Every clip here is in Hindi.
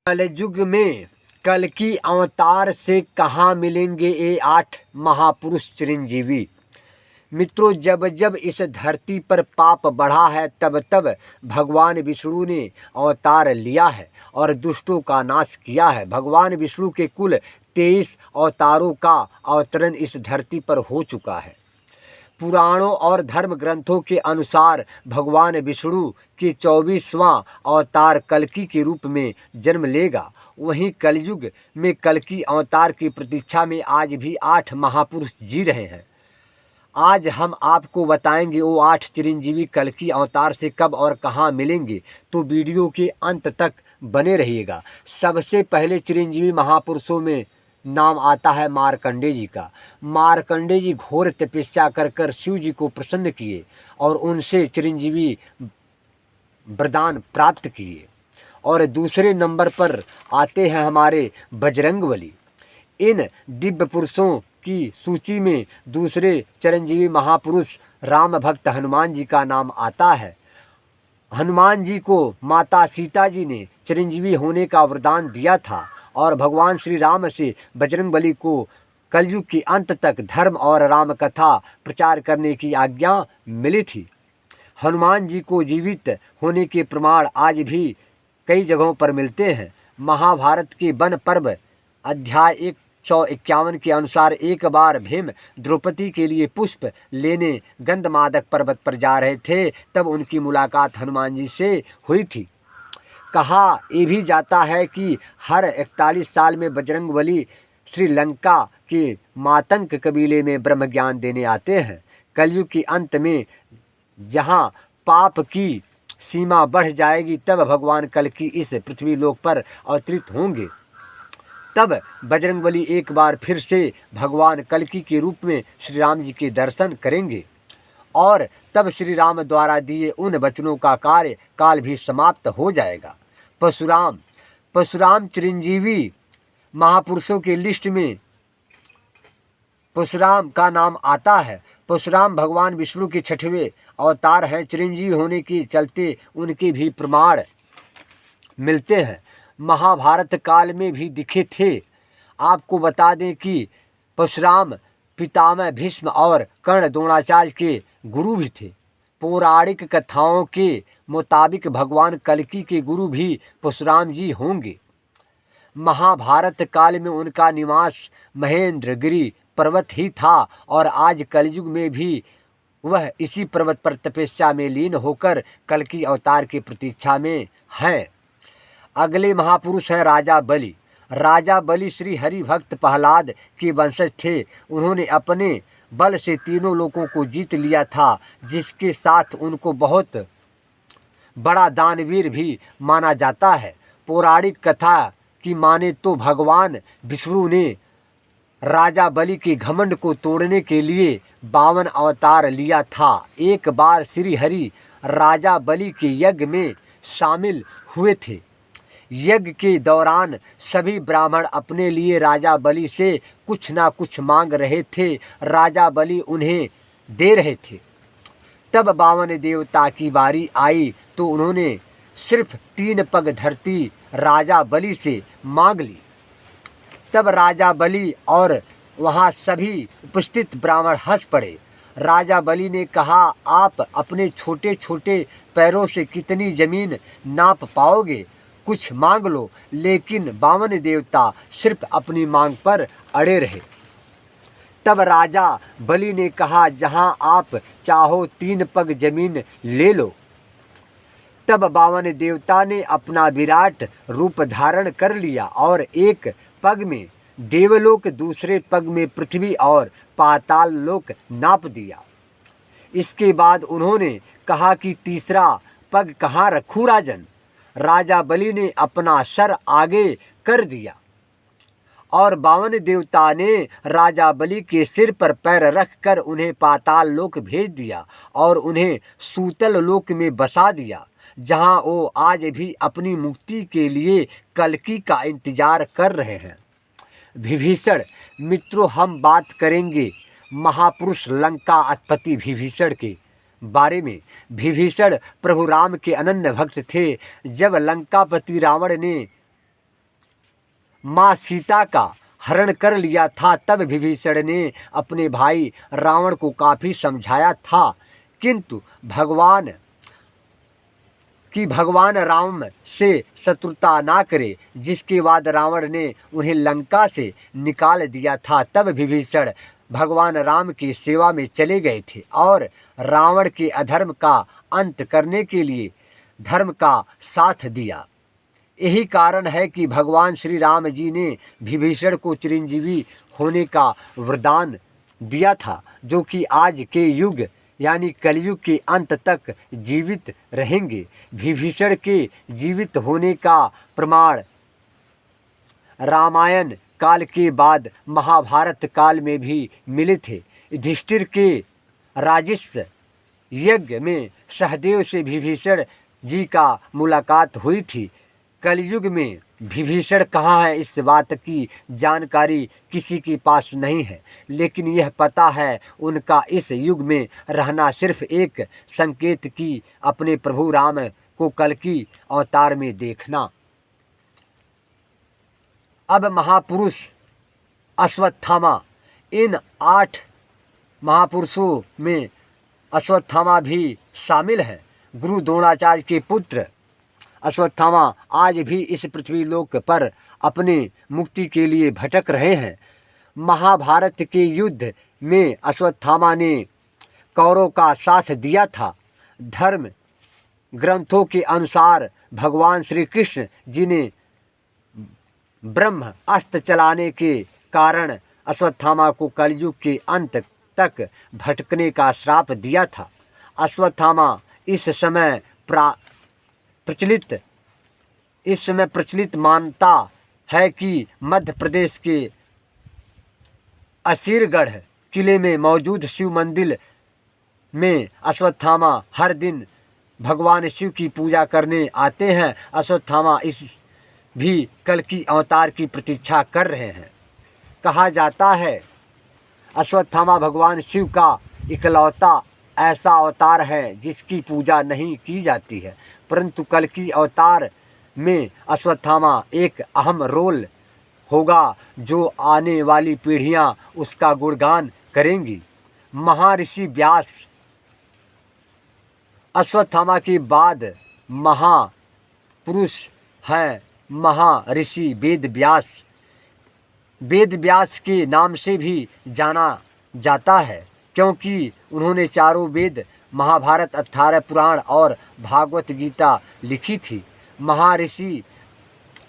कलयुग में कल्कि अवतार से कहाँ मिलेंगे ये 8 महापुरुष चिरंजीवी। मित्रों, जब जब इस धरती पर पाप बढ़ा है तब तब भगवान विष्णु ने अवतार लिया है और दुष्टों का नाश किया है। भगवान विष्णु के कुल 23 अवतारों का अवतरण इस धरती पर हो चुका है। पुराणों और धर्म ग्रंथों के अनुसार भगवान विष्णु के 24वां अवतार कल्कि के रूप में जन्म लेगा। वहीं कलयुग में कल्कि अवतार की प्रतीक्षा में आज भी 8 महापुरुष जी रहे हैं। आज हम आपको बताएंगे वो 8 चिरंजीवी कल्कि अवतार से कब और कहाँ मिलेंगे, तो वीडियो के अंत तक बने रहिएगा। सबसे पहले चिरंजीवी महापुरुषों में नाम आता है मार्कंडेय जी का। मार्कंडेय जी घोर तपस्या कर कर शिव जी को प्रसन्न किए और उनसे चिरंजीवी वरदान प्राप्त किए। और दूसरे नंबर पर आते हैं हमारे बजरंगबली। इन दिव्य पुरुषों की सूची में दूसरे चिरंजीवी महापुरुष राम भक्त हनुमान जी का नाम आता है। हनुमान जी को माता सीता जी ने चिरंजीवी होने का वरदान दिया था और भगवान श्री राम से बजरंगबली को कलयुग के अंत तक धर्म और राम कथा प्रचार करने की आज्ञा मिली थी। हनुमान जी को जीवित होने के प्रमाण आज भी कई जगहों पर मिलते हैं। महाभारत के वन पर्व अध्याय 151 के अनुसार एक बार भीम द्रौपदी के लिए पुष्प लेने गंधमादक पर्वत पर जा रहे थे, तब उनकी मुलाकात हनुमान जी से हुई थी। कहा ये भी जाता है कि हर 41 साल में बजरंगबली श्रीलंका के मातंग कबीले में ब्रह्म ज्ञान देने आते हैं। कलयुग के अंत में जहाँ पाप की सीमा बढ़ जाएगी तब भगवान कल्कि इस पृथ्वी लोक पर अवतरित होंगे। तब बजरंगबली एक बार फिर से भगवान कल्कि के रूप में श्री राम जी के दर्शन करेंगे और तब श्री राम द्वारा दिए उन वचनों का कार्य काल भी समाप्त हो जाएगा। परशुराम चिरंजीवी महापुरुषों के लिस्ट में परशुराम का नाम आता है। परशुराम भगवान विष्णु के 6वें अवतार हैं। चिरंजीवी होने के चलते उनके भी प्रमाण मिलते हैं। महाभारत काल में भी दिखे थे। आपको बता दें कि परशुराम पितामह भीष्म और कर्ण द्रोणाचार्य के गुरु भी थे। पौराणिक कथाओं के मुताबिक भगवान कल्कि के गुरु भी परशुराम जी होंगे। महाभारत काल में उनका निवास महेंद्रगिरी पर्वत ही था और आज कलयुग में भी वह इसी पर्वत पर तपस्या में लीन होकर कल्कि अवतार की प्रतीक्षा में हैं। अगले महापुरुष हैं राजा बलि। राजा बलि श्री हरि भक्त प्रहलाद के वंशज थे। उन्होंने अपने बल से तीनों लोगों को जीत लिया था, जिसके साथ उनको बहुत बड़ा दानवीर भी माना जाता है। पौराणिक कथा की माने तो भगवान विष्णु ने राजा बलि के घमंड को तोड़ने के लिए 52 अवतार लिया था। एक बार श्री हरि राजा बलि के यज्ञ में शामिल हुए थे। यज्ञ के दौरान सभी ब्राह्मण अपने लिए राजा बलि से कुछ ना कुछ मांग रहे थे। राजा बलि उन्हें दे रहे थे। तब 52 देवता की बारी आई तो उन्होंने सिर्फ 3 पग धरती राजा बलि से मांग ली। तब राजा बलि और वहाँ सभी उपस्थित ब्राह्मण हंस पड़े। राजा बलि ने कहा, आप अपने छोटे छोटे पैरों से कितनी जमीन नाप पाओगे, कुछ मांग लो। लेकिन 52 देवता सिर्फ अपनी मांग पर अड़े रहे। तब राजा बलि ने कहा, जहाँ आप चाहो 3 पग जमीन ले लो। तब 52 देवता ने अपना विराट रूप धारण कर लिया और एक पग में देवलोक, दूसरे पग में पृथ्वी और पाताल लोक नाप दिया। इसके बाद उन्होंने कहा कि तीसरा पग कहाँ रखूं राजन। राजा बलि ने अपना सर आगे कर दिया और 52 देवता ने राजा बलि के सिर पर पैर रखकर उन्हें पाताल लोक भेज दिया और उन्हें सूतल लोक में बसा दिया, जहां वो आज भी अपनी मुक्ति के लिए कल्कि का इंतजार कर रहे हैं। विभीषण। मित्रों, हम बात करेंगे महापुरुष लंका अधिपति विभीषण के बारे में। विभीषण प्रभु राम के अनन्य भक्त थे। जब लंकापति रावण ने माँ सीता का हरण कर लिया था, तब विभीषण ने अपने भाई रावण को काफ़ी समझाया था, किंतु भगवान राम से शत्रुता ना करे, जिसके बाद रावण ने उन्हें लंका से निकाल दिया था। तब विभीषण भगवान राम की सेवा में चले गए थे और रावण के अधर्म का अंत करने के लिए धर्म का साथ दिया। यही कारण है कि भगवान श्री राम जी ने विभीषण को चिरंजीवी होने का वरदान दिया था, जो कि आज के युग यानी कलयुग के अंत तक जीवित रहेंगे। विभीषण के जीवित होने का प्रमाण रामायण काल के बाद महाभारत काल में भी मिले थे। युधिष्ठिर के राजस्व यज्ञ में सहदेव से विभीषण जी का मुलाकात हुई थी। कलयुग में विभीषण कहाँ है, इस बात की जानकारी किसी के पास नहीं है, लेकिन यह पता है उनका इस युग में रहना सिर्फ एक संकेत की अपने प्रभु राम को कल्कि अवतार में देखना। अब महापुरुष अश्वत्थामा, इन 8 महापुरुषों में अश्वत्थामा भी शामिल है। गुरु द्रोणाचार्य के पुत्र अश्वत्थामा आज भी इस पृथ्वी लोक पर अपने मुक्ति के लिए भटक रहे हैं। महाभारत के युद्ध में अश्वत्थामा ने कौरवों का साथ दिया था। धर्म ग्रंथों के अनुसार भगवान श्री कृष्ण जी ने ब्रह्म अस्त्र चलाने के कारण अश्वत्थामा को कलयुग के अंत तक भटकने का श्राप दिया था। अश्वत्थामा इस समय प्रचलित मानता है कि मध्य प्रदेश के असीरगढ़ किले में मौजूद शिव मंदिर में अश्वत्थामा हर दिन भगवान शिव की पूजा करने आते हैं। अश्वत्थामा इस भी कल्कि अवतार की प्रतीक्षा कर रहे हैं। कहा जाता है अश्वत्थामा भगवान शिव का इकलौता ऐसा अवतार है जिसकी पूजा नहीं की जाती है, परंतु कल्कि अवतार में अश्वत्थामा एक अहम रोल होगा, जो आने वाली पीढ़ियां उसका गुणगान करेंगी। महर्षि व्यास अश्वत्थामा के बाद महापुरुष हैं महर्षि वेद व्यास। वेद व्यास के नाम से भी जाना जाता है, क्योंकि उन्होंने चारों वेद, महाभारत, 18 पुराण और भागवत गीता लिखी थी। महर्षि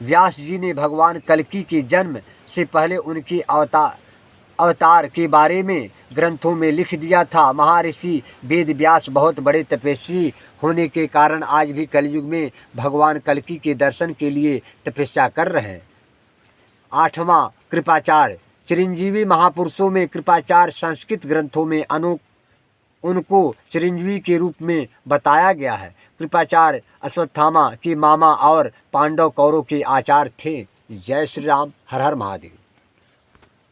व्यास जी ने भगवान कल्कि के जन्म से पहले उनके अवतार के बारे में ग्रंथों में लिख दिया था। महर्षि वेद व्यास बहुत बड़े तपस्वी होने के कारण आज भी कलयुग में भगवान कल्कि के दर्शन के लिए तपस्या कर रहे हैं। 8वां कृपाचार्य। चिरंजीवी महापुरुषों में कृपाचार्य संस्कृत ग्रंथों में उनको चिरंजीवी के रूप में बताया गया है। कृपाचार्य अश्वत्थामा के मामा और पांडव कौरव के आचार्य थे। जय श्री राम। हर हर महादेव।